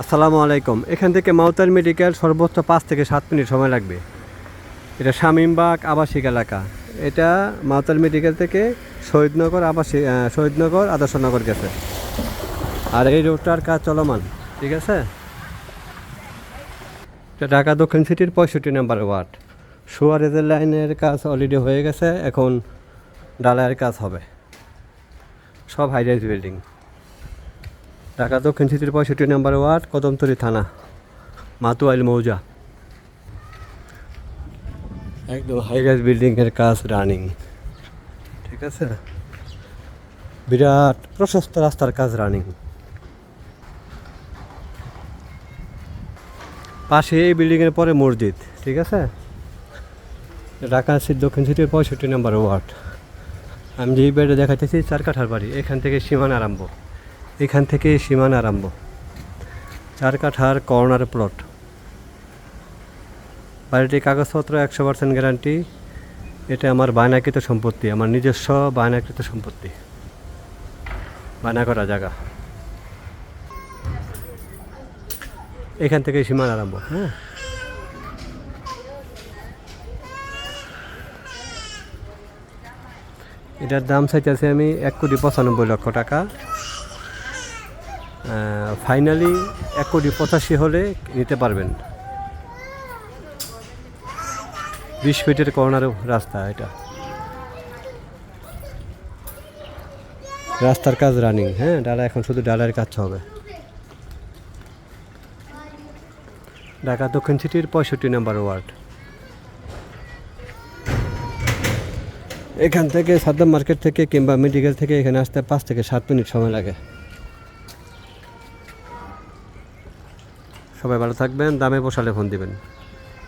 আসসালামু আলাইকুম। এখান থেকে মাওতার মেডিকেল সর্বোচ্চ ৫ থেকে ৭ মিনিট সময় লাগবে। এটা শামীমবাগ আবাসিক এলাকা। এটা মাওতার মেডিকেল থেকে শহীদনগর আদর্শনগর গেছে। আর এই রোডটার কাজ চলমান, ঠিক আছে। এটা ঢাকা দক্ষিণ সিটির ৬৫ নম্বর ওয়ার্ড। সুয়ারেজের লাইনের কাজ অলরেডি হয়ে গেছে, এখন ঢালাইয়ের কাজ হবে। সব হাইরাইজ বিল্ডিং। ঢাকা দক্ষিণ সিটির ৬৫ নম্বর ওয়ার্ড, কদমতলী থানা, মাতুয়াইল মৌজা। একদম হাইরাইজ বিল্ডিংয়ের কাজ রানিং, ঠিক আছে। বিরাট প্রশস্ত রাস্তার কাজ রানিং। পাশে এই বিল্ডিংয়ের পরে মসজিদ, ঠিক আছে। ঢাকা দক্ষিণ সিটির ৬৫ নম্বর ওয়ার্ড। আমি যেই বাড়িটা দেখাইতেছি ৪ কাঠার বাড়ি। এখান থেকে সীমানা আরম্ভ, ৪ কাঠার কর্নার প্লট। বাড়িটির কাগজপত্র ১০০% গ্যারান্টি। এটা আমার বায়নাকৃত সম্পত্তি, আমার নিজস্ব বায়নাকৃত সম্পত্তি, বায়না করা জায়গা। এখান থেকে সীমানা আরম্ভ। হ্যাঁ, এটার দাম চাইতেছি আমি ১,৯৫,০০,০০০ টাকা। ফাইনালি ১,৮৫,০০,০০০ হলে নিতে পারবেন। ২০ ফিটের কর্নার রাস্তা। এটা রাস্তার কাজ রানিং। হ্যাঁ, ডালা এখন শুধু ডালার কাজ হবে। ঢাকা দক্ষিণ সিটির ৬৫ নম্বর ওয়ার্ড। এখান থেকে সাদ্দাম মার্কেট থেকে কিংবা মেডিকেল থেকে এখানে আসতে ৫ থেকে ৭ মিনিট সময় লাগে। সবাই ভালো থাকবেন, দামে পোষালে ফোন দিবেন।